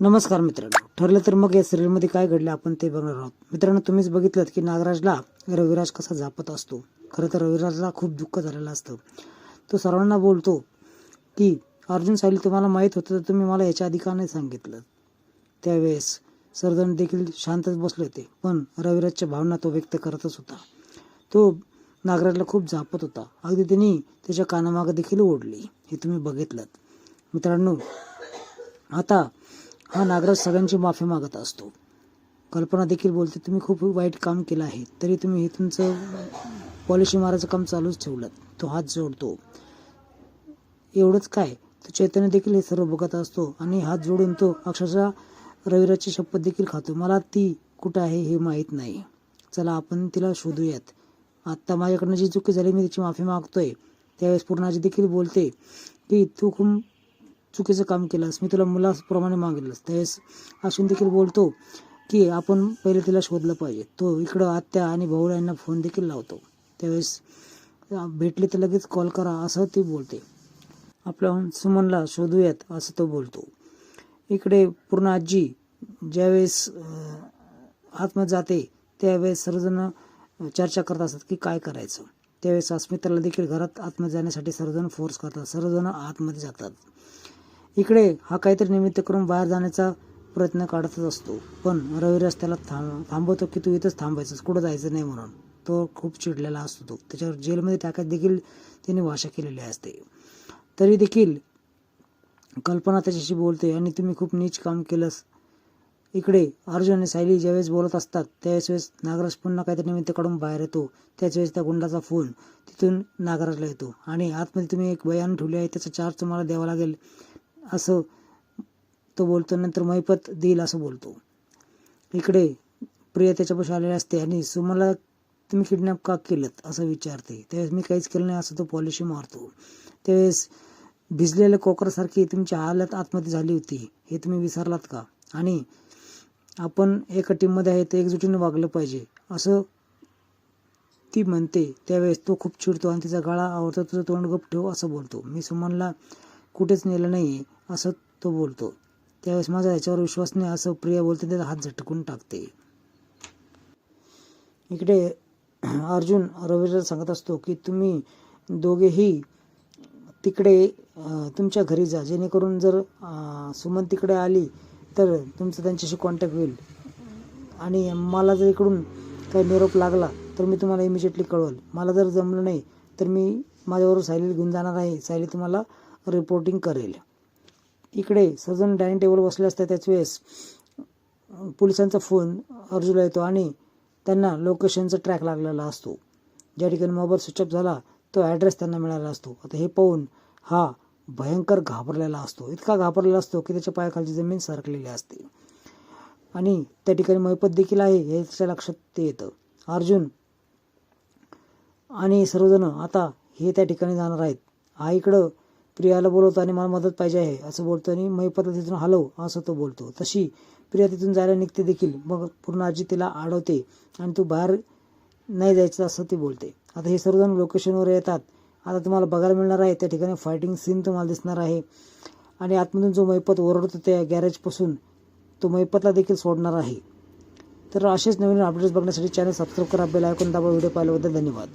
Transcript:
नमस्कार मित्रांनो, ठरलं तर मग या सिरियलमध्ये काय घडलं आपण ते बघणार आहोत. मित्रांनो, तुम्हीच बघितलं की नागराजला रविराज कसा जापत असतो. खरं तर रविराजला खूप दुःख झालेलं असतं. तो सर्वांना बोलतो की अर्जुन सायली, तुम्हाला माहीत होतं तर तुम्ही मला याच्या आधी का नाही सांगितलं. त्यावेळेस सर्वजण देखील शांतच बसले होते, पण रविराजच्या भावना तो व्यक्त करतच होता. तो नागराजला खूप जापत होता. अगदी त्यांनी त्याच्या कानामागं देखील ओढली. हे तुम्ही बघितलं मित्रांनो. आता हा नागराज सगळ्यांची माफी मागत असतो. कल्पना देखील बोलते, तुम्ही खूप वाईट काम केलं आहे, तरी तुम्ही हे तुमचं पॉलिशी मारायचं काम चालूच ठेवलं. तो हात जोडतो. एवढंच काय, तो चैतन्य देखील हे सर्व बघत असतो आणि हात जोडून तो अक्षरशः रविराजची शपथ देखील खातो. मला ती कुठं आहे हे माहीत नाही, चला आपण तिला शोधूयात. आत्ता माझ्याकडनं जी चुकी झाली मी तिची माफी मागतोय. त्यावेळेस पूर्णाजी देखील बोलते की तू खूप चुकीचं काम केलंस, मी तुला मुलाप्रमाणे मागितलंस. त्यावेळेस अश्विन देखील बोलतो की आपण पहिले तिला शोधलं पाहिजे. तो इकडं आत्या आणि भाऊ यांना फोन देखील लावतो. त्यावेळेस भेटले तर लगेच कॉल करा असं ती बोलते. आपल्या सुमनला शोधूयात असं तो बोलतो. इकडे पूर्ण आजी ज्यावेळेस आतमध्ये जाते त्यावेळेस सर्वजण चर्चा करत असतात की काय करायचं. त्यावेळेस अस्मिताला देखील घरात आतमध्ये जाण्यासाठी सर्वजण फोर्स करतात. सर्वजण आतमध्ये जातात. इकडे हा काहीतरी निमित्त करून बाहेर जाण्याचा प्रयत्न काढतच असतो, पण रविराज त्याला थांबवतो की तू इथंच थांबायचंस, कुठं जायचं नाही म्हणून. तो खूप चिडलेला असतो. तो त्याच्यावर जेलमध्ये टाकायला देखील त्याने भाषा केलेली असते. तरी देखील कल्पना त्याच्याशी बोलते आणि तुम्ही खूप नीच काम केलंस. इकडे अर्जुन आणि सायली ज्यावेळेस बोलत असतात त्यावेळेस नागराज पुन्हा काहीतरी निमित्त काढून बाहेर येतो. त्याच वेळेस त्या गुंडाचा फोन तिथून नागराजला येतो आणि आतमध्ये तुम्ही एक बयान ठेवली आहे, त्याचा चार्ज तुम्हाला द्यावा लागेल असं तो बोलतो. नंतर महिपत देईल असं बोलतो. इकडे प्रिया त्याच्यापाशी आलेली असते आणि सुमनला तुम्ही किडनॅप का केलं असं विचारते. त्यावेळेस मी काहीच केलं नाही असं तो पॉलिशी मारतो. त्यावेळेस भिजलेल्या कोकरासारखी तुमची हालत आतमध्ये झाली होती हे तुम्ही विसरलात का, आणि आपण एका टीममध्ये आहे तर एकजुटीने वागलं पाहिजे असं ती म्हणते. त्यावेळेस तो खूप चिडतो आणि तिचा गळा आवडतो. तुझं तोंड गप ठेव असं बोलतो. मी सुमनला कुठेच नेलं नाही असं तो बोलतो. त्यावेळेस माझा ह्याच्यावर विश्वास नाही असं प्रिया बोलते. त्याचा हात झटकून टाकते. इकडे अर्जुन रविराज सांगत असतो की तुम्ही दोघेही तिकडे तुमच्या घरी जा, जेणेकरून जर सुमन तिकडे आली तर तुमचं त्यांच्याशी कॉन्टॅक्ट होईल आणि मला जर इकडून काही निरोप लागला तर मी तुम्हाला इमिजिएटली कळवल. मला जर जमलं नाही तर मी माझ्याबरोबर सायली घेऊन जाणार आहे. सायली तुम्हाला रिपोर्टिंग करेल. इकडे सर्वजण डायनिंग टेबल बसले असतात. त्याच वेळेस पोलिसांचा फोन अर्जुनला येतो आणि त्यांना लोकेशनचा ट्रॅक लागलेला असतो. ज्या ठिकाणी मोबाईल स्विच ऑफ झाला तो ॲड्रेस त्यांना मिळाला असतो. आता हे पाहून हा भयंकर घाबरलेला असतो. इतका घाबरलेला असतो की त्याच्या पायाखालची जमीन सरकलेली असते आणि त्या ठिकाणी महिपत देखील आहे हे त्याच्या लक्षात ते येतं. अर्जुन आणि सर्वजण आता हे त्या ठिकाणी जाणार आहेत. हा इकडं प्रियाला बोलवतो आणि मला मदत पाहिजे आहे असं बोलतो आणि महिपतला तिथून हलव असं तो बोलतो. तशी प्रिया तिथून जायला निघते देखील. मग पूर्ण आजी तिला अडवते आणि तू बाहेर नाही जायचं असं ती बोलते. आता हे सर्वजण लोकेशनवर येतात. आता तुम्हाला बघायला मिळणार आहे त्या ठिकाणी फायटिंग सीन तुम्हाला दिसणार आहे आणि आतमधून जो महिपत ओरडतो त्या गॅरेजपासून तो महिपतला देखील सोडणार आहे. तर असेच नवीन अपडेट्स बघण्यासाठी चॅनल सबस्क्राईब करा, बेल आयकॉन दाबा. व्हिडिओ पाहिल्याबद्दल धन्यवाद.